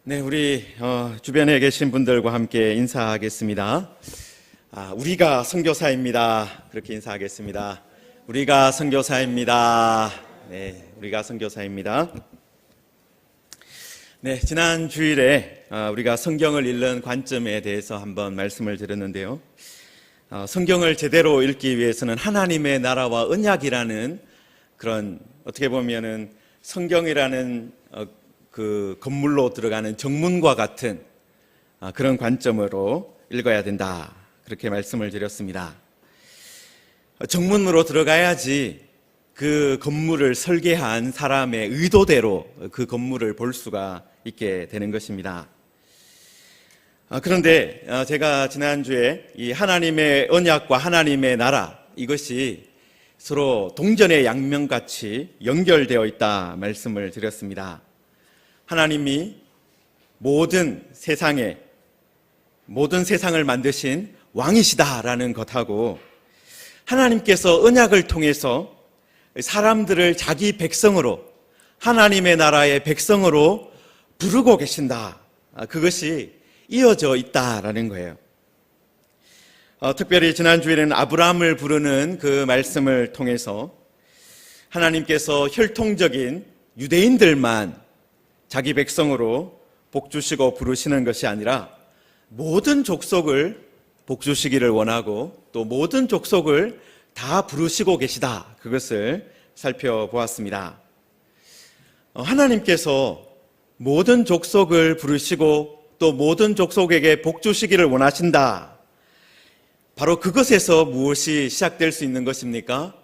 네, 우리 주변에 계신 분들과 함께 인사하겠습니다. 우리가 선교사입니다. 그렇게 인사하겠습니다. 우리가 선교사입니다. 네, 우리가 선교사입니다. 네, 지난 주일에 우리가 성경을 읽는 관점에 대해서 한번 말씀을 드렸는데요. 성경을 제대로 읽기 위해서는 하나님의 나라와 언약이라는 그런 어떻게 보면은 성경이라는 그 건물로 들어가는 정문과 같은 그런 관점으로 읽어야 된다. 그렇게 말씀을 드렸습니다. 정문으로 들어가야지 그 건물을 설계한 사람의 의도대로 그 건물을 볼 수가 있게 되는 것입니다. 그런데 제가 지난주에 이 하나님의 언약과 하나님의 나라, 이것이 서로 동전의 양면같이 연결되어 있다 말씀을 드렸습니다. 하나님이 모든 세상을 만드신 왕이시다라는 것하고, 하나님께서 언약을 통해서 사람들을 자기 백성으로, 하나님의 나라의 백성으로 부르고 계신다, 그것이 이어져 있다라는 거예요. 특별히 지난주에는 아브라함을 부르는 그 말씀을 통해서 하나님께서 혈통적인 유대인들만 자기 백성으로 복주시고 부르시는 것이 아니라 모든 족속을 복주시기를 원하고 또 모든 족속을 다 부르시고 계시다, 그것을 살펴보았습니다. 하나님께서 모든 족속을 부르시고 또 모든 족속에게 복주시기를 원하신다. 바로 그것에서 무엇이 시작될 수 있는 것입니까?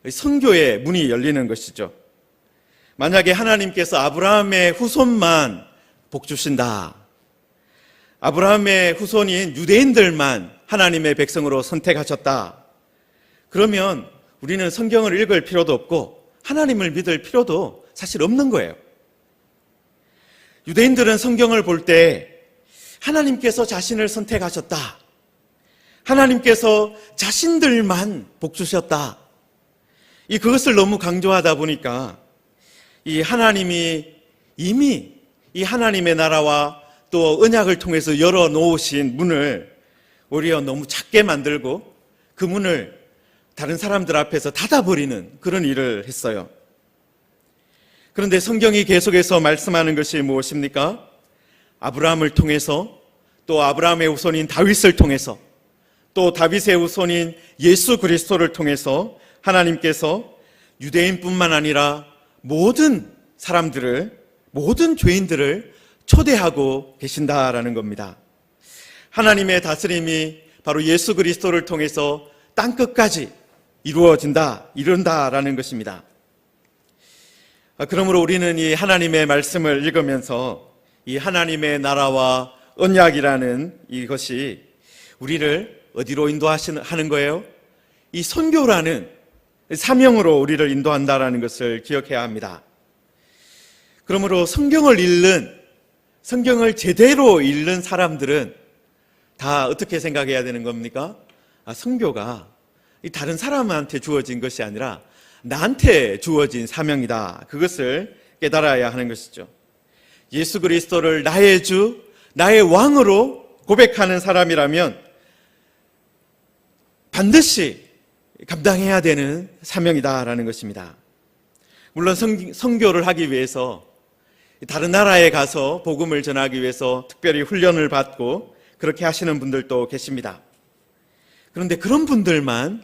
선교의 문이 열리는 것이죠. 만약에 하나님께서 아브라함의 후손만 복주신다, 아브라함의 후손인 유대인들만 하나님의 백성으로 선택하셨다, 그러면 우리는 성경을 읽을 필요도 없고 하나님을 믿을 필요도 사실 없는 거예요. 유대인들은 성경을 볼 때 하나님께서 자신을 선택하셨다, 하나님께서 자신들만 복주셨다, 그것을 너무 강조하다 보니까 이 하나님이 이미 이 하나님의 나라와 또 언약을 통해서 열어놓으신 문을 오히려 너무 작게 만들고 그 문을 다른 사람들 앞에서 닫아버리는 그런 일을 했어요. 그런데 성경이 계속해서 말씀하는 것이 무엇입니까? 아브라함을 통해서, 또 아브라함의 후손인 다윗을 통해서, 또 다윗의 후손인 예수 그리스도를 통해서 하나님께서 유대인뿐만 아니라 모든 사람들을, 모든 죄인들을 초대하고 계신다라는 겁니다. 하나님의 다스림이 바로 예수 그리스도를 통해서 땅끝까지 이룬다라는 것입니다. 그러므로 우리는 이 하나님의 말씀을 읽으면서 이 하나님의 나라와 언약이라는 이것이 우리를 어디로 인도하는 거예요? 이 선교라는 사명으로 우리를 인도한다라는 것을 기억해야 합니다. 그러므로 성경을 제대로 읽는 사람들은 다 어떻게 생각해야 되는 겁니까? 선교가 다른 사람한테 주어진 것이 아니라 나한테 주어진 사명이다, 그것을 깨달아야 하는 것이죠. 예수 그리스도를 나의 주, 나의 왕으로 고백하는 사람이라면 반드시 감당해야 되는 사명이다라는 것입니다. 물론 선교를 하기 위해서 다른 나라에 가서 복음을 전하기 위해서 특별히 훈련을 받고 그렇게 하시는 분들도 계십니다. 그런데 그런 분들만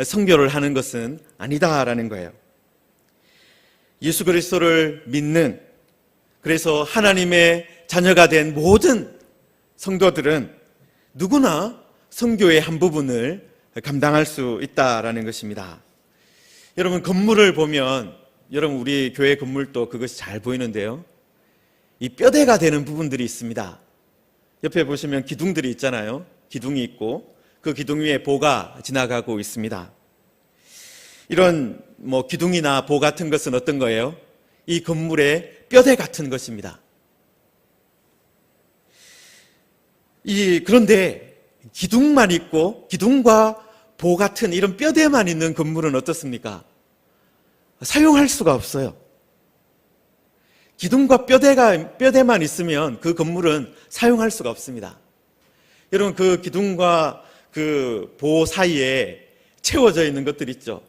선교를 하는 것은 아니다라는 거예요. 예수 그리스도를 믿는, 그래서 하나님의 자녀가 된 모든 성도들은 누구나 선교의 한 부분을 감당할 수 있다라는 것입니다. 여러분, 건물을 보면, 여러분 우리 교회 건물도 그것이 잘 보이는데요, 이 뼈대가 되는 부분들이 있습니다. 옆에 보시면 기둥들이 있잖아요. 기둥이 있고 그 기둥 위에 보가 지나가고 있습니다. 이런 기둥이나 보 같은 것은 어떤 거예요? 이 건물의 뼈대 같은 것입니다. 그런데 기둥만 있고 기둥과 보 같은 이런 뼈대만 있는 건물은 어떻습니까? 사용할 수가 없어요. 기둥과 뼈대만 있으면 그 건물은 사용할 수가 없습니다. 여러분, 그 기둥과 그 보호 사이에 채워져 있는 것들 있죠.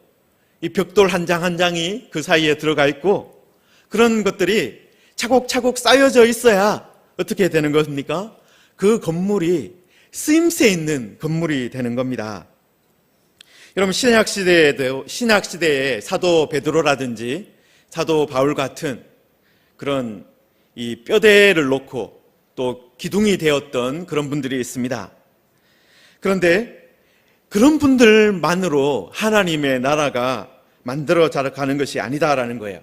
이 벽돌 한 장 한 장이 그 사이에 들어가 있고, 그런 것들이 차곡차곡 쌓여져 있어야 어떻게 되는 겁니까? 그 건물이 쓰임새 있는 건물이 되는 겁니다. 여러분, 신약시대에 사도 베드로라든지 사도 바울 같은 그런 이 뼈대를 놓고 또 기둥이 되었던 그런 분들이 있습니다. 그런데 그런 분들만으로 하나님의 나라가 만들어 자라가는 것이 아니다라는 거예요.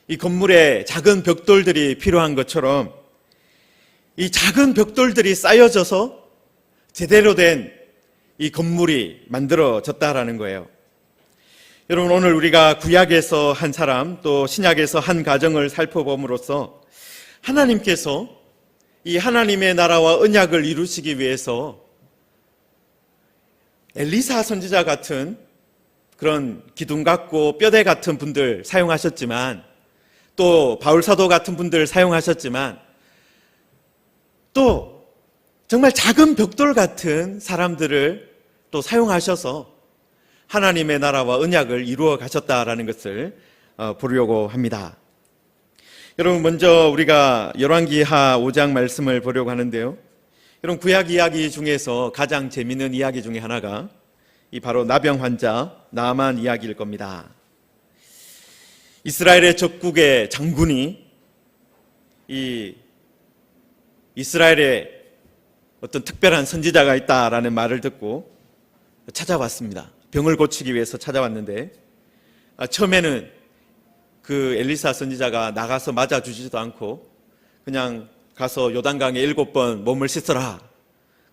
이 건물에 작은 벽돌들이 필요한 것처럼 이 작은 벽돌들이 쌓여져서 제대로 된 이 건물이 만들어졌다라는 거예요. 여러분, 오늘 우리가 구약에서 한 사람 또 신약에서 한 가정을 살펴봄으로써 하나님께서 이 하나님의 나라와 언약을 이루시기 위해서 엘리사 선지자 같은 그런 기둥 같고 뼈대 같은 분들 사용하셨지만, 또 바울 사도 같은 분들 사용하셨지만, 또 정말 작은 벽돌 같은 사람들을 또 사용하셔서 하나님의 나라와 언약을 이루어 가셨다라는 것을 보려고 합니다. 여러분, 먼저 우리가 열왕기하 5장 말씀을 보려고 하는데요. 여러분, 구약 이야기 중에서 가장 재미있는 이야기 중에 하나가 이 바로 나병 환자 나아만 이야기일 겁니다. 이스라엘의 적국의 장군이 이 이스라엘에 어떤 특별한 선지자가 있다라는 말을 듣고 찾아왔습니다. 병을 고치기 위해서 찾아왔는데, 처음에는 그 엘리사 선지자가 나가서 맞아주지도 않고 그냥 가서 요단강에 7번 몸을 씻어라,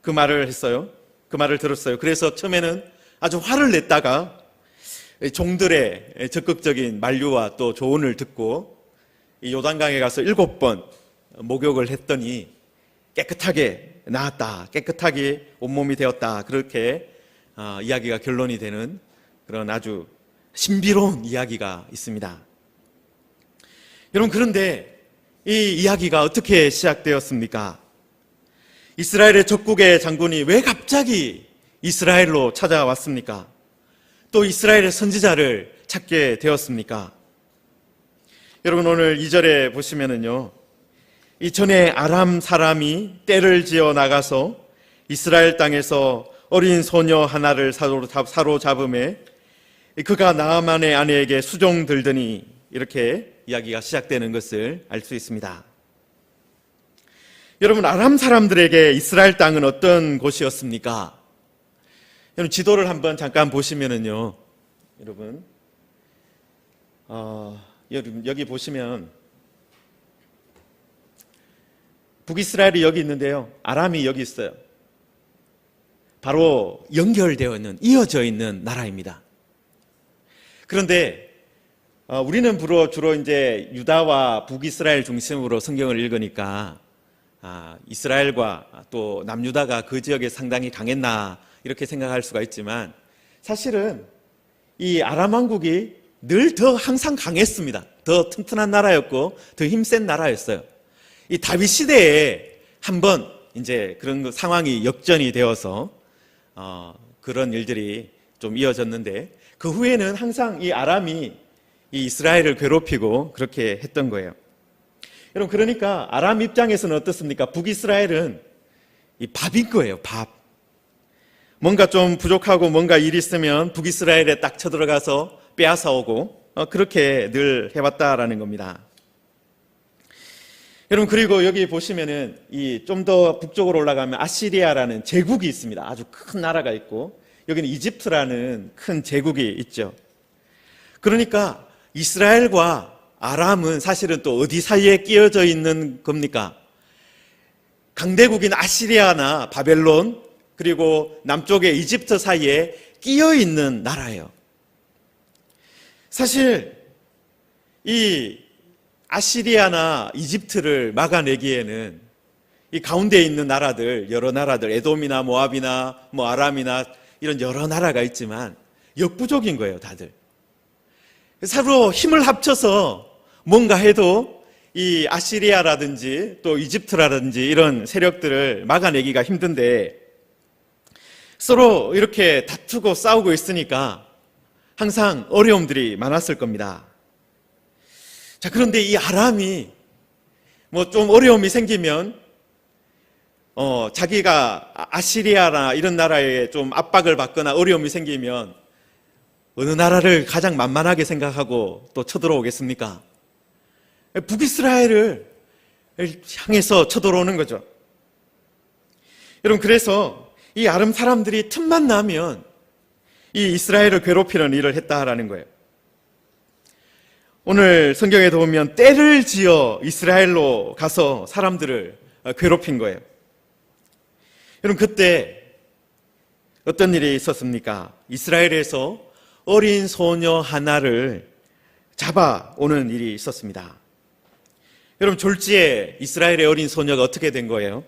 그 말을 했어요. 그 말을 들었어요. 그래서 처음에는 아주 화를 냈다가 종들의 적극적인 만류와 또 조언을 듣고 이 요단강에 가서 7번 목욕을 했더니 깨끗하게 나았다, 깨끗하게 온몸이 되었다, 그렇게 이야기가 결론이 되는 그런 아주 신비로운 이야기가 있습니다. 여러분, 그런데 이 이야기가 어떻게 시작되었습니까? 이스라엘의 적국의 장군이 왜 갑자기 이스라엘로 찾아왔습니까? 또 이스라엘의 선지자를 찾게 되었습니까? 여러분, 오늘 2절에 보시면은요, 이 전에 아람 사람이 떼를 지어 나가서 이스라엘 땅에서 어린 소녀 하나를 사로잡음에 그가 나아만의 아내에게 수종 들더니, 이렇게 이야기가 시작되는 것을 알 수 있습니다. 여러분, 아람 사람들에게 이스라엘 땅은 어떤 곳이었습니까? 여러분, 지도를 한번 잠깐 보시면은요, 여러분, 여기 보시면 북이스라엘이 여기 있는데요, 아람이 여기 있어요. 바로 연결되어 있는, 이어져 있는 나라입니다. 그런데 우리는 주로 이제 유다와 북이스라엘 중심으로 성경을 읽으니까 이스라엘과 또 남유다가 그 지역에 상당히 강했나 이렇게 생각할 수가 있지만, 사실은 이 아람 왕국이 늘 더 항상 강했습니다. 더 튼튼한 나라였고 더 힘센 나라였어요. 이 다윗 시대에 한번 이제 그런 상황이 역전이 되어서 그런 일들이 좀 이어졌는데, 그 후에는 항상 이 아람이 이 이스라엘을 괴롭히고 그렇게 했던 거예요. 여러분, 그러니까 아람 입장에서는 어떻습니까? 북이스라엘은 이 밥인 거예요, 밥. 뭔가 좀 부족하고 뭔가 일 있으면 북이스라엘에 딱 쳐들어가서 빼앗아 오고 그렇게 늘 해왔다라는 겁니다. 여러분, 그리고 여기 보시면은 이 좀 더 북쪽으로 올라가면 아시리아라는 제국이 있습니다. 아주 큰 나라가 있고, 여기는 이집트라는 큰 제국이 있죠. 그러니까 이스라엘과 아람은 사실은 또 어디 사이에 끼어져 있는 겁니까? 강대국인 아시리아나 바벨론, 그리고 남쪽의 이집트 사이에 끼어 있는 나라예요. 사실 이 아시리아나 이집트를 막아내기에는 이 가운데에 있는 나라들, 여러 나라들, 에돔이나 모압이나 아람이나 이런 여러 나라가 있지만 역부족인 거예요, 다들. 서로 힘을 합쳐서 뭔가 해도 이 아시리아라든지 또 이집트라든지 이런 세력들을 막아내기가 힘든데 서로 이렇게 다투고 싸우고 있으니까 항상 어려움들이 많았을 겁니다. 자, 그런데 이 아람이 뭐 좀 어려움이 생기면 자기가 아시리아나 이런 나라에 좀 압박을 받거나 어려움이 생기면 어느 나라를 가장 만만하게 생각하고 또 쳐들어오겠습니까? 북이스라엘을 향해서 쳐들어오는 거죠. 여러분, 그래서 이 아람 사람들이 틈만 나면 이 이스라엘을 괴롭히는 일을 했다라는 거예요. 오늘 성경에 보면 때를 지어 이스라엘로 가서 사람들을 괴롭힌 거예요. 여러분, 그때 어떤 일이 있었습니까? 이스라엘에서 어린 소녀 하나를 잡아오는 일이 있었습니다. 여러분, 졸지에 이스라엘의 어린 소녀가 어떻게 된 거예요?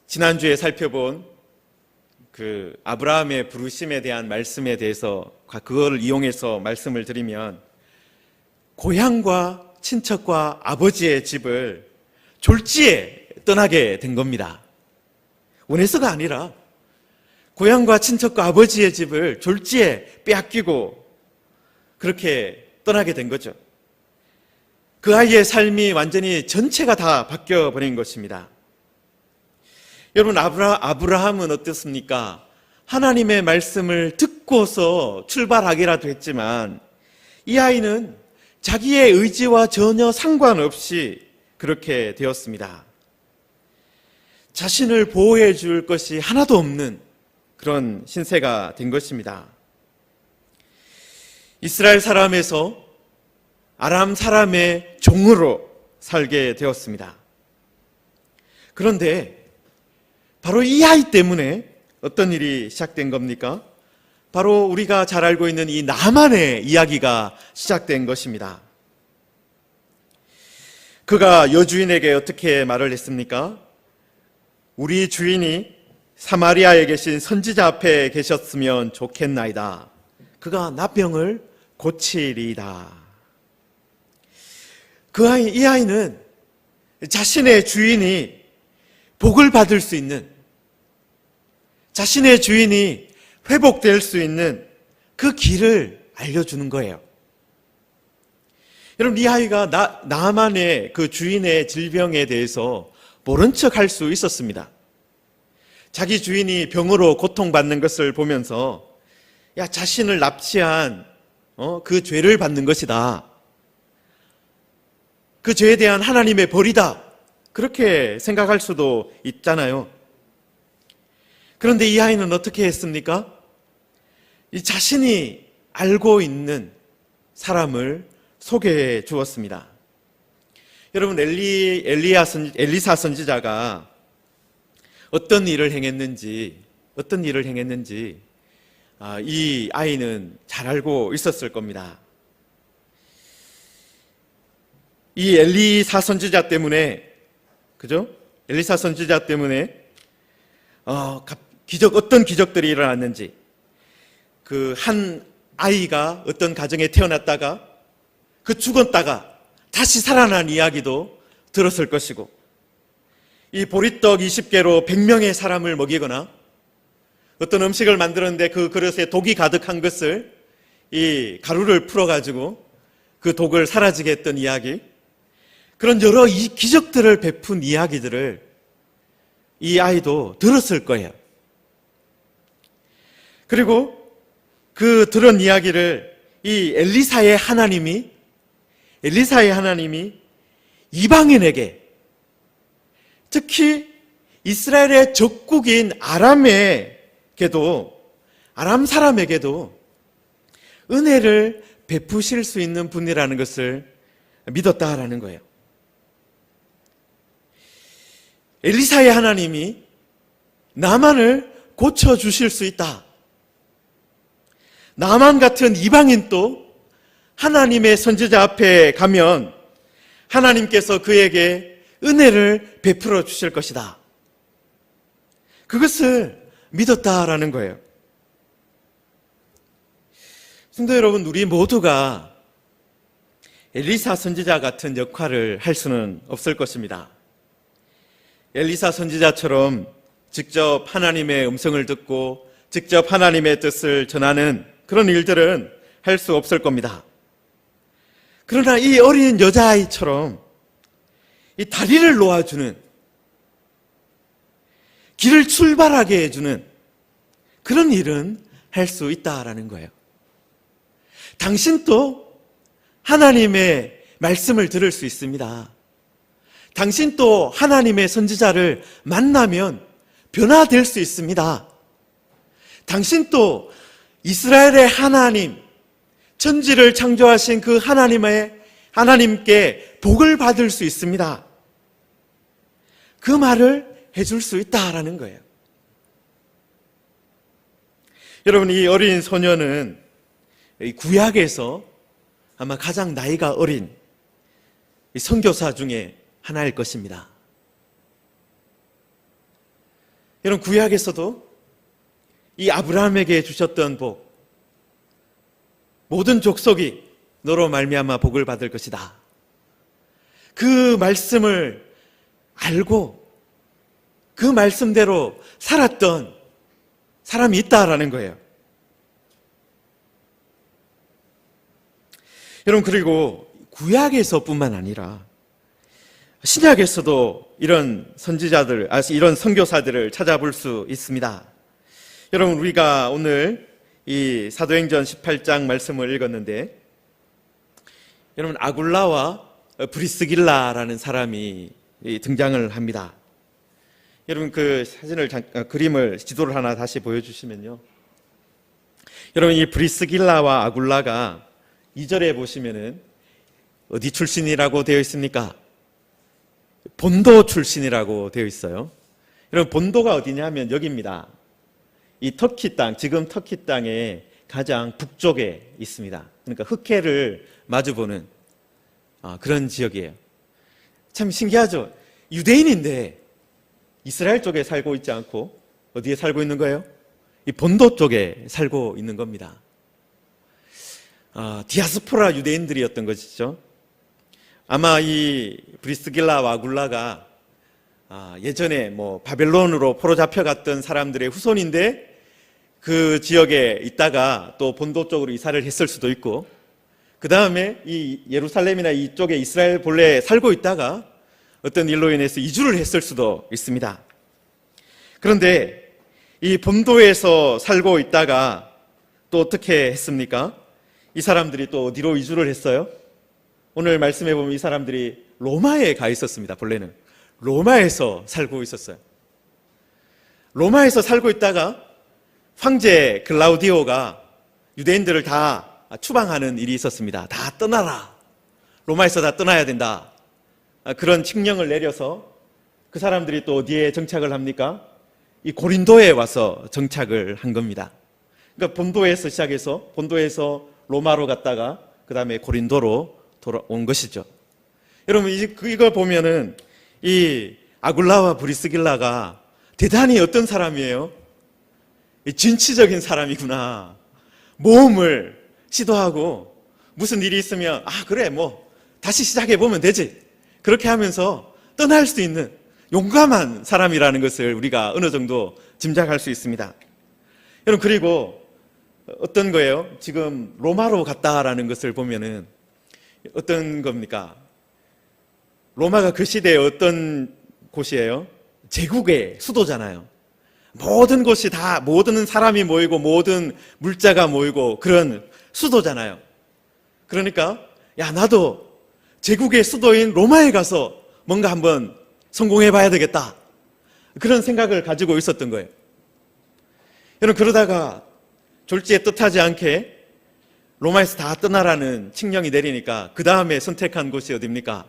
지난주에 살펴본 그 아브라함의 부르심에 대한 말씀에 대해서 그거를 이용해서 말씀을 드리면 고향과 친척과 아버지의 집을 졸지에 떠나게 된 겁니다. 원해서가 아니라 고향과 친척과 아버지의 집을 졸지에 빼앗기고 그렇게 떠나게 된 거죠. 그 아이의 삶이 완전히 전체가 다 바뀌어 버린 것입니다. 여러분, 아브라함은 어떻습니까? 하나님의 말씀을 듣고서 출발하기라도 했지만 이 아이는 자기의 의지와 전혀 상관없이 그렇게 되었습니다. 자신을 보호해 줄 것이 하나도 없는 그런 신세가 된 것입니다. 이스라엘 사람에서 아람 사람의 종으로 살게 되었습니다. 그런데 바로 이 아이 때문에 어떤 일이 시작된 겁니까? 바로 우리가 잘 알고 있는 이 나만의 이야기가 시작된 것입니다. 그가 여주인에게 어떻게 말을 했습니까? 우리 주인이 사마리아에 계신 선지자 앞에 계셨으면 좋겠나이다. 그가 나병을 고치리이다. 이 아이는 자신의 주인이 복을 받을 수 있는, 자신의 주인이 회복될 수 있는 그 길을 알려주는 거예요. 여러분, 이 아이가 나만의 그 주인의 질병에 대해서 모른 척 할 수 있었습니다. 자기 주인이 병으로 고통받는 것을 보면서 자신을 납치한 그 죄를 받는 것이다. 그 죄에 대한 하나님의 벌이다. 그렇게 생각할 수도 있잖아요. 그런데 이 아이는 어떻게 했습니까? 이 자신이 알고 있는 사람을 소개해 주었습니다. 여러분, 엘리사 선지자가 어떤 일을 행했는지 이 아이는 잘 알고 있었을 겁니다. 이 엘리사 선지자 때문에, 그죠? 엘리사 선지자 때문에 어떤 기적들이 일어났는지, 그 한 아이가 어떤 가정에 태어났다가 그 죽었다가 다시 살아난 이야기도 들었을 것이고, 이 보리떡 20개로 100명의 사람을 먹이거나 어떤 음식을 만들었는데 그 그릇에 독이 가득한 것을 이 가루를 풀어가지고 그 독을 사라지게 했던 이야기, 그런 여러 이 기적들을 베푼 이야기들을 이 아이도 들었을 거예요. 그리고 그 들은 이야기를 이 엘리사의 하나님이 이방인에게, 특히 이스라엘의 적국인 아람 사람에게도 은혜를 베푸실 수 있는 분이라는 것을 믿었다라는 거예요. 엘리사의 하나님이 나만을 고쳐주실 수 있다. 나만 같은 이방인도 하나님의 선지자 앞에 가면 하나님께서 그에게 은혜를 베풀어 주실 것이다. 그것을 믿었다라는 거예요. 성도 여러분, 우리 모두가 엘리사 선지자 같은 역할을 할 수는 없을 것입니다. 엘리사 선지자처럼 직접 하나님의 음성을 듣고 직접 하나님의 뜻을 전하는 그런 일들은 할 수 없을 겁니다. 그러나 이 어린 여자아이처럼 이 다리를 놓아주는, 길을 출발하게 해주는 그런 일은 할 수 있다라는 거예요. 당신도 하나님의 말씀을 들을 수 있습니다. 당신도 하나님의 선지자를 만나면 변화될 수 있습니다. 당신도 이스라엘의 하나님, 천지를 창조하신 그 하나님께 복을 받을 수 있습니다. 그 말을 해줄 수 있다라는 거예요. 여러분, 이 어린 소녀는 구약에서 아마 가장 나이가 어린 선교사 중에 하나일 것입니다. 여러분, 구약에서도 이 아브라함에게 주셨던 복, 모든 족속이 너로 말미암아 복을 받을 것이다. 그 말씀을 알고 그 말씀대로 살았던 사람이 있다라는 거예요. 여러분, 그리고 구약에서뿐만 아니라 신약에서도 이런 선지자들, 이런 선교사들을 찾아볼 수 있습니다. 여러분, 우리가 오늘 이 사도행전 18장 말씀을 읽었는데, 여러분, 아굴라와 브리스길라라는 사람이 등장을 합니다. 여러분, 그 사진을 그림을, 지도를 하나 다시 보여주시면요, 여러분, 이 브리스길라와 아굴라가 2절에 보시면은 어디 출신이라고 되어 있습니까? 본도 출신이라고 되어 있어요. 여러분, 본도가 어디냐면 여기입니다. 이 터키 땅, 지금 터키 땅의 가장 북쪽에 있습니다. 그러니까 흑해를 마주보는 그런 지역이에요. 참 신기하죠? 유대인인데 이스라엘 쪽에 살고 있지 않고 어디에 살고 있는 거예요? 이 본도 쪽에 살고 있는 겁니다. 디아스포라 유대인들이었던 것이죠. 아마 이 브리스길라와 아굴라가 예전에 바벨론으로 포로 잡혀갔던 사람들의 후손인데 그 지역에 있다가 또 본도 쪽으로 이사를 했을 수도 있고, 그 다음에 이 예루살렘이나 이쪽에 이스라엘 본래에 살고 있다가 어떤 일로 인해서 이주를 했을 수도 있습니다. 그런데 이 본도에서 살고 있다가 또 어떻게 했습니까? 이 사람들이 또 어디로 이주를 했어요? 오늘 말씀해 보면 이 사람들이 로마에 가 있었습니다. 본래는 로마에서 살고 있었어요. 로마에서 살고 있다가 황제 글라우디오가 유대인들을 다 추방하는 일이 있었습니다. 다 떠나라. 로마에서 다 떠나야 된다. 그런 칙령을 내려서 그 사람들이 또 어디에 정착을 합니까? 이 고린도에 와서 정착을 한 겁니다. 그러니까 본도에서 시작해서 본도에서 로마로 갔다가 그 다음에 고린도로 돌아온 것이죠. 여러분, 이걸 보면은 이 아굴라와 브리스길라가 대단히 어떤 사람이에요? 진취적인 사람이구나. 모험을 시도하고 무슨 일이 있으면 그래 다시 시작해보면 되지. 그렇게 하면서 떠날 수 있는 용감한 사람이라는 것을 우리가 어느 정도 짐작할 수 있습니다. 여러분, 그리고 어떤 거예요? 지금 로마로 갔다라는 것을 보면은 어떤 겁니까? 로마가 그 시대에 어떤 곳이에요? 제국의 수도잖아요. 모든 곳이 다, 모든 사람이 모이고 모든 물자가 모이고 그런 수도잖아요. 그러니까 나도 제국의 수도인 로마에 가서 뭔가 한번 성공해 봐야 되겠다, 그런 생각을 가지고 있었던 거예요. 여러분, 그러다가 졸지에 뜻하지 않게 로마에서 다 떠나라는 칙령이 내리니까 그 다음에 선택한 곳이 어디입니까?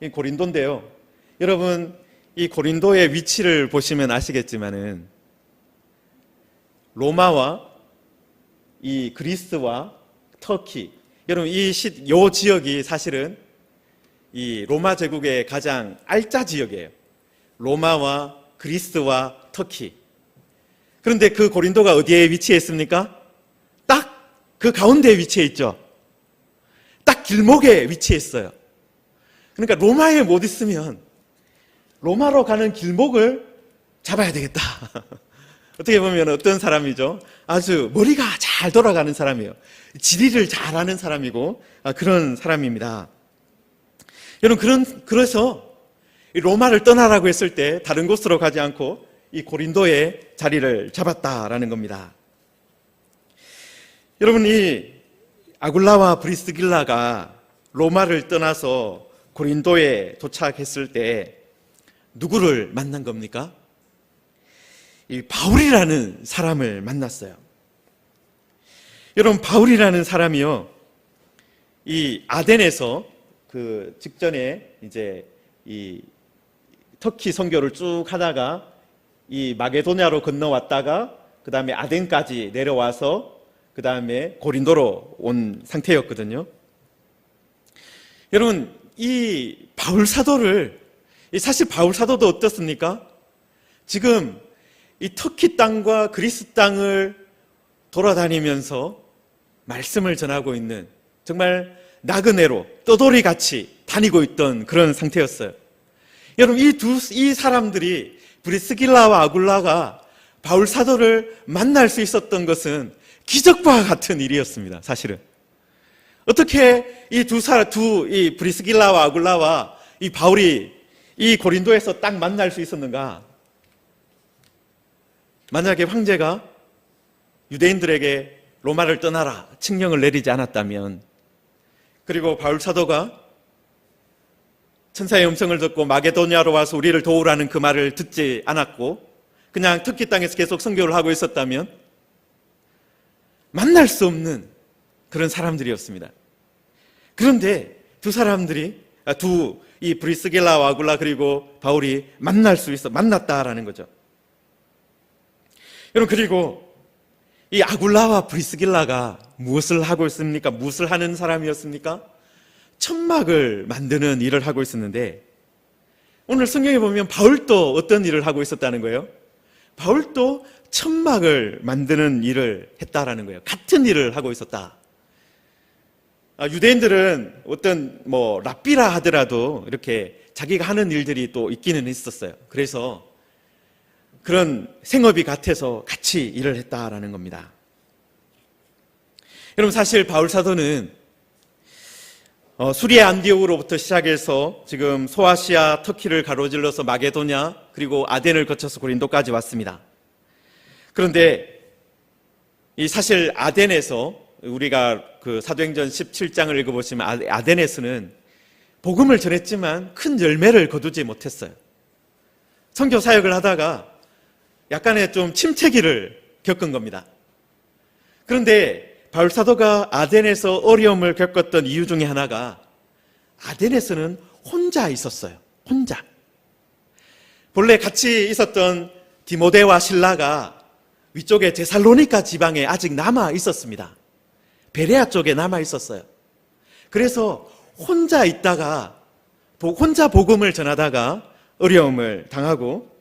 이 고린도인데요. 여러분, 이 고린도의 위치를 보시면 아시겠지만은 로마와 이 그리스와 터키, 여러분 이 지역이 사실은 이 로마 제국의 가장 알짜 지역이에요. 로마와 그리스와 터키. 그런데 그 고린도가 어디에 위치해 있습니까? 딱 그 가운데에 위치해 있죠. 딱 길목에 위치했어요. 그러니까 로마에 못 있으면 로마로 가는 길목을 잡아야 되겠다. 어떻게 보면 어떤 사람이죠? 아주 머리가 잘 돌아가는 사람이에요. 지리를 잘 아는 사람이고 그런 사람입니다. 여러분, 그래서 로마를 떠나라고 했을 때 다른 곳으로 가지 않고 이 고린도에 자리를 잡았다라는 겁니다. 여러분, 이 아굴라와 브리스길라가 로마를 떠나서 고린도에 도착했을 때 누구를 만난 겁니까? 이 바울이라는 사람을 만났어요. 여러분, 바울이라는 사람이요, 이 아덴에서 그 직전에 이제 이 터키 선교를 쭉 하다가 이 마게도냐로 건너왔다가 그 다음에 아덴까지 내려와서 그 다음에 고린도로 온 상태였거든요. 여러분, 이 바울 사도를, 사실 바울 사도도 어떻습니까? 지금 이 터키 땅과 그리스 땅을 돌아다니면서 말씀을 전하고 있는, 정말 나그네로 떠돌이 같이 다니고 있던 그런 상태였어요. 여러분, 이 사람들이, 브리스길라와 아굴라가 바울 사도를 만날 수 있었던 것은 기적과 같은 일이었습니다. 사실은 어떻게 이 브리스길라와 아굴라와 이 바울이 이 고린도에서 딱 만날 수 있었는가? 만약에 황제가 유대인들에게 로마를 떠나라 칙령을 내리지 않았다면, 그리고 바울 사도가 천사의 음성을 듣고 마게도냐로 와서 우리를 도우라는 그 말을 듣지 않았고 그냥 터키 땅에서 계속 선교를 하고 있었다면 만날 수 없는 그런 사람들이었습니다. 그런데 이 브리스길라와 아굴라 그리고 바울이 만났다라는 거죠. 여러분, 그리고 이 아굴라와 브리스길라가 무엇을 하고 있습니까? 무엇을 하는 사람이었습니까? 천막을 만드는 일을 하고 있었는데, 오늘 성경에 보면 바울도 어떤 일을 하고 있었다는 거예요? 바울도 천막을 만드는 일을 했다라는 거예요. 같은 일을 하고 있었다. 유대인들은 어떤 랍비라 하더라도 이렇게 자기가 하는 일들이 또 있기는 있었어요. 그래서 그런 생업이 같아서 같이 일을 했다라는 겁니다. 여러분, 사실 바울 사도는 수리아 안디옥으로부터 시작해서 지금 소아시아 터키를 가로질러서 마게도냐 그리고 아덴을 거쳐서 고린도까지 왔습니다. 그런데 사실 아덴에서 우리가 그 사도행전 17장을 읽어보시면 아덴에서는 복음을 전했지만 큰 열매를 거두지 못했어요. 선교 사역을 하다가 약간의 좀 침체기를 겪은 겁니다. 그런데 바울 사도가 아덴에서 어려움을 겪었던 이유 중에 하나가, 아덴에서는 혼자 있었어요. 혼자. 본래 같이 있었던 디모데와 실라가 위쪽에 데살로니가 지방에 아직 남아 있었습니다. 베레아 쪽에 남아 있었어요. 그래서 혼자 있다가, 혼자 복음을 전하다가 어려움을 당하고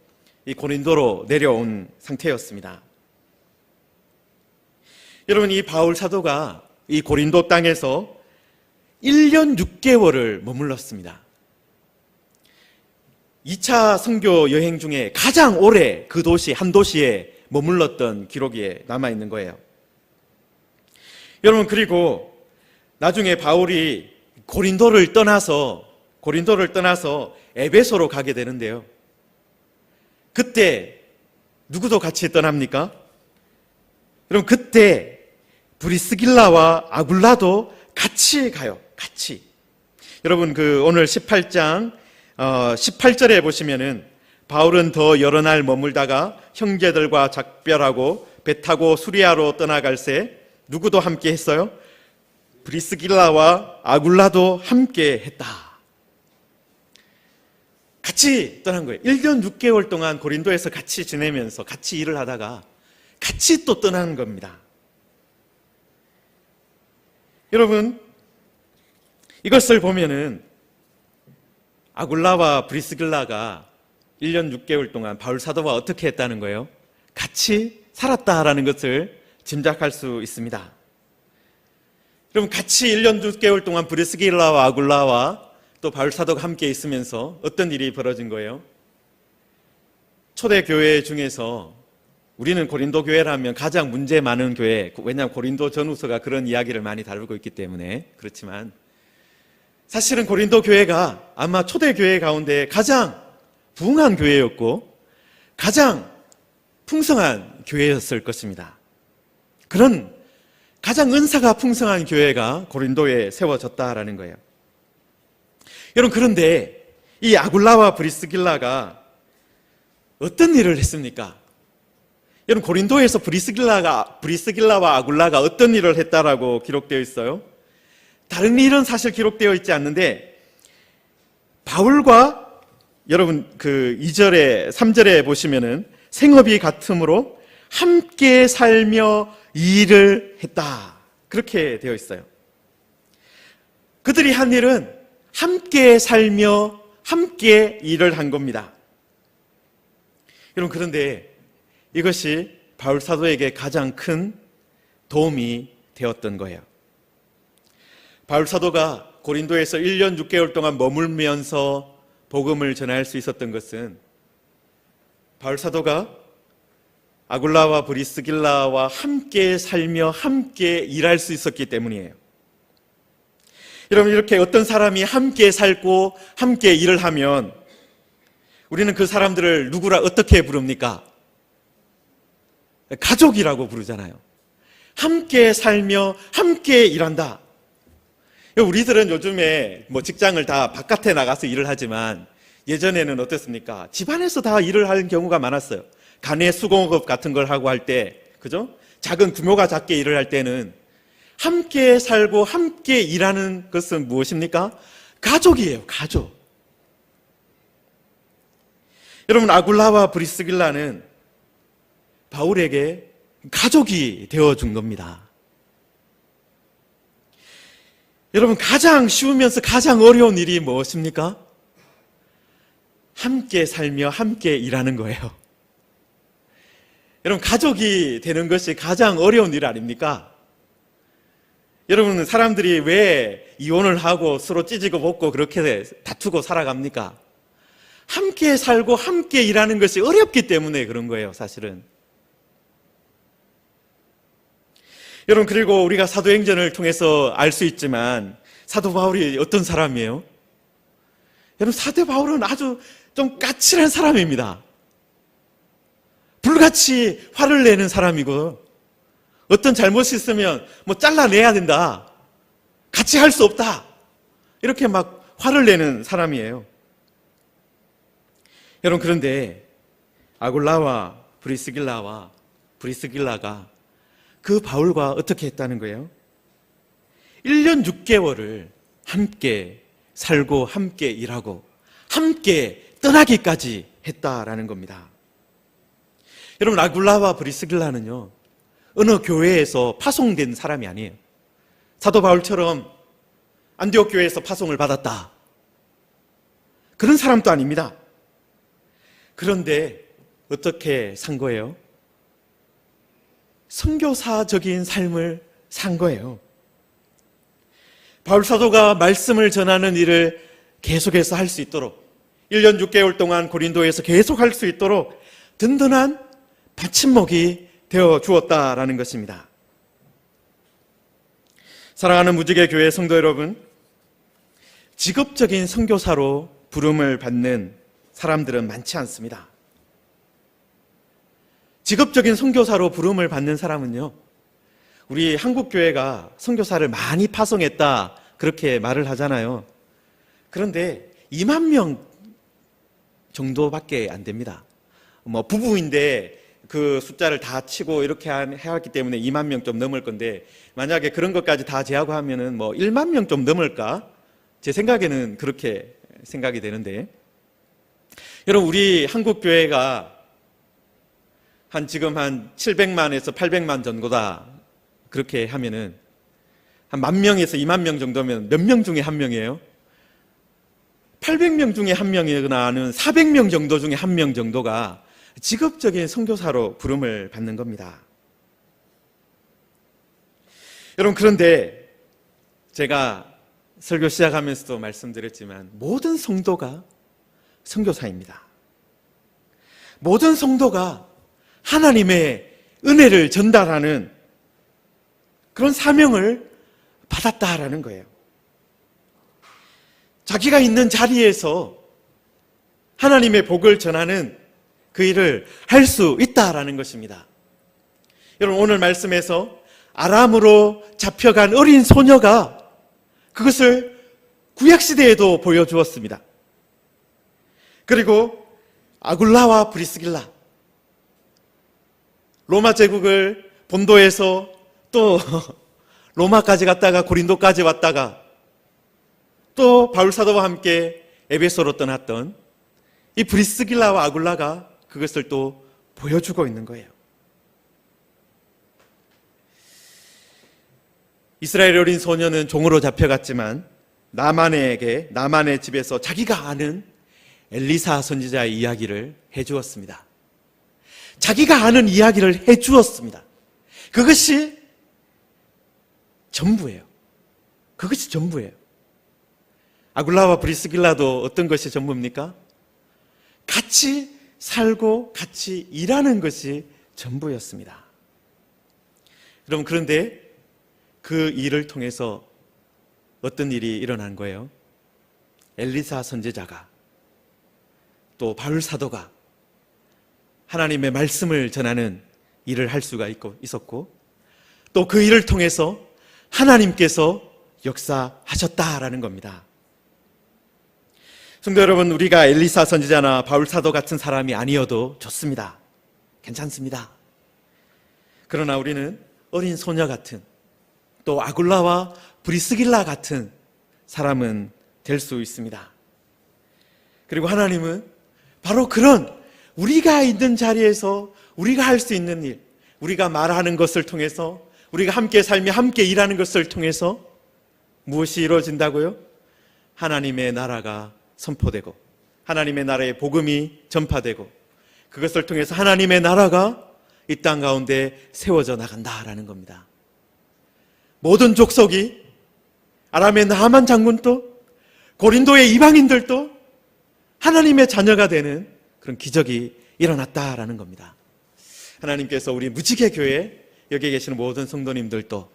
이 고린도로 내려온 상태였습니다. 여러분, 이 바울 사도가 이 고린도 땅에서 1년 6개월을 머물렀습니다. 2차 선교 여행 중에 가장 오래 그 한 도시에 머물렀던 기록이 남아있는 거예요. 여러분, 그리고 나중에 바울이 고린도를 떠나서 에베소로 가게 되는데요. 그때 누구도 같이 떠납니까? 여러분, 그때 브리스길라와 아굴라도 같이 가요. 같이. 여러분, 오늘 18장 18절에 보시면은 바울은 더 여러 날 머물다가 형제들과 작별하고 배 타고 수리아로 떠나갈새 누구도 함께 했어요? 브리스길라와 아굴라도 함께 했다. 같이 떠난 거예요. 1년 6개월 동안 고린도에서 같이 지내면서 같이 일을 하다가 같이 또 떠나는 겁니다. 여러분, 이것을 보면은 아굴라와 브리스길라가 1년 6개월 동안 바울 사도와 어떻게 했다는 거예요? 같이 살았다라는 것을 짐작할 수 있습니다. 그럼 같이 1년 6개월 동안 브리스길라와 아굴라와 또 바울 사도가 함께 있으면서 어떤 일이 벌어진 거예요? 초대교회 중에서 우리는 고린도 교회라면 가장 문제 많은 교회, 왜냐하면 고린도 전후서가 그런 이야기를 많이 다루고 있기 때문에 그렇지만 사실은 고린도 교회가 아마 초대교회 가운데 가장 부흥한 교회였고 가장 풍성한 교회였을 것입니다. 그런 가장 은사가 풍성한 교회가 고린도에 세워졌다라는 거예요. 여러분, 그런데 이 아굴라와 브리스길라가 어떤 일을 했습니까? 여러분, 고린도에서 브리스길라와 아굴라가 어떤 일을 했다라고 기록되어 있어요? 다른 일은 사실 기록되어 있지 않는데 바울과 여러분 그 2절에 3절에 보시면은 생업이 같으므로 함께 살며 일을 했다. 그렇게 되어 있어요. 그들이 한 일은 함께 살며 함께 일을 한 겁니다. 여러분, 그런데 이것이 바울 사도에게 가장 큰 도움이 되었던 거예요. 바울 사도가 고린도에서 1년 6개월 동안 머물면서 복음을 전할 수 있었던 것은 바울 사도가 아굴라와 브리스길라와 함께 살며 함께 일할 수 있었기 때문이에요. 여러분, 이렇게 어떤 사람이 함께 살고 함께 일을 하면 우리는 그 사람들을 누구라 어떻게 부릅니까? 가족이라고 부르잖아요. 함께 살며 함께 일한다. 우리들은 요즘에 뭐 직장을 다 바깥에 나가서 일을 하지만 예전에는 어땠습니까? 집안에서 다 일을 하는 경우가 많았어요. 가내 수공업 같은 걸 하고 할 때, 그죠? 작은 규모가 작게 일을 할 때는 함께 살고 함께 일하는 것은 무엇입니까? 가족이에요, 가족. 여러분, 아굴라와 브리스길라는 바울에게 가족이 되어준 겁니다. 여러분, 가장 쉬우면서 가장 어려운 일이 무엇입니까? 함께 살며 함께 일하는 거예요. 여러분, 가족이 되는 것이 가장 어려운 일 아닙니까? 여러분, 사람들이 왜 이혼을 하고 서로 찢고 볶고 그렇게 다투고 살아갑니까? 함께 살고 함께 일하는 것이 어렵기 때문에 그런 거예요, 사실은. 여러분, 그리고 우리가 사도행전을 통해서 알 수 있지만 사도 바울이 어떤 사람이에요? 여러분, 사도 바울은 아주 좀 까칠한 사람입니다. 불같이 화를 내는 사람이고 어떤 잘못이 있으면 뭐 잘라내야 된다. 같이 할 수 없다. 이렇게 막 화를 내는 사람이에요. 여러분, 그런데 아굴라와 브리스길라가 그 바울과 어떻게 했다는 거예요? 1년 6개월을 함께 살고 함께 일하고 함께 떠나기까지 했다라는 겁니다. 여러분, 아굴라와 브리스길라는요, 어느 교회에서 파송된 사람이 아니에요. 사도 바울처럼 안디옥 교회에서 파송을 받았다, 그런 사람도 아닙니다. 그런데 어떻게 산 거예요? 선교사적인 삶을 산 거예요. 바울 사도가 말씀을 전하는 일을 계속해서 할 수 있도록 1년 6개월 동안 고린도에서 계속 할 수 있도록 든든한 받침목이 되어 주었다라는 것입니다. 사랑하는 무지개 교회 성도 여러분, 직업적인 선교사로 부름을 받는 사람들은 많지 않습니다. 직업적인 선교사로 부름을 받는 사람은요, 우리 한국교회가 선교사를 많이 파송했다 그렇게 말을 하잖아요. 그런데 2만 명 정도밖에 안 됩니다. 뭐 부부인데 그 숫자를 다 치고 이렇게 해왔기 때문에 2만 명 좀 넘을 건데, 만약에 그런 것까지 다 제하고 하면은 뭐 1만 명 좀 넘을까? 제 생각에는 그렇게 생각이 되는데, 여러분, 우리 한국교회가 지금 한 700만에서 800만 정도다 그렇게 하면은 한 10,000명에서 2만 명 정도면 몇 명 중에 한 명이에요? 800명 중에 한 명이거나 하는 400명 정도 중에 한 명 정도가 직업적인 선교사로 부름을 받는 겁니다. 여러분, 그런데 제가 설교 시작하면서도 말씀드렸지만 모든 성도가 선교사입니다. 모든 성도가 하나님의 은혜를 전달하는 그런 사명을 받았다라는 거예요. 자기가 있는 자리에서 하나님의 복을 전하는 그 일을 할 수 있다라는 것입니다. 여러분, 오늘 말씀에서 아람으로 잡혀간 어린 소녀가 그것을 구약시대에도 보여주었습니다. 그리고 아굴라와 브리스길라, 로마 제국을 본도에서 또 로마까지 갔다가 고린도까지 왔다가 또 바울 사도와 함께 에베소로 떠났던 이 브리스길라와 아굴라가 그것을 또 보여주고 있는 거예요. 이스라엘 어린 소녀는 종으로 잡혀갔지만 나만의 집에서 자기가 아는 엘리사 선지자의 이야기를 해주었습니다. 자기가 아는 이야기를 해주었습니다. 그것이 전부예요. 그것이 전부예요. 아굴라와 브리스길라도 어떤 것이 전부입니까? 같이 살고 같이 일하는 것이 전부였습니다. 여러분, 그런데 그 일을 통해서 어떤 일이 일어난 거예요? 엘리사 선지자가 또 바울 사도가 하나님의 말씀을 전하는 일을 할 수가 있었고 또 그 일을 통해서 하나님께서 역사하셨다라는 겁니다. 성도 여러분, 우리가 엘리사 선지자나 바울 사도 같은 사람이 아니어도 좋습니다. 괜찮습니다. 그러나 우리는 어린 소녀 같은 또 아굴라와 브리스길라 같은 사람은 될 수 있습니다. 그리고 하나님은 바로 그런 우리가 있는 자리에서 우리가 할 수 있는 일, 우리가 말하는 것을 통해서, 우리가 함께 살며 함께 일하는 것을 통해서 무엇이 이루어진다고요? 하나님의 나라가 선포되고 하나님의 나라의 복음이 전파되고 그것을 통해서 하나님의 나라가 이 땅 가운데 세워져 나간다라는 겁니다. 모든 족속이, 아람의 나만 장군도, 고린도의 이방인들도 하나님의 자녀가 되는 그런 기적이 일어났다라는 겁니다. 하나님께서 우리 무지개 교회 여기 계시는 모든 성도님들도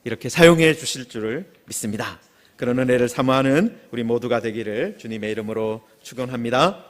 이렇게 사용해 주실 줄을 믿습니다. 그런 은혜를 사모하는 우리 모두가 되기를 주님의 이름으로 축원합니다.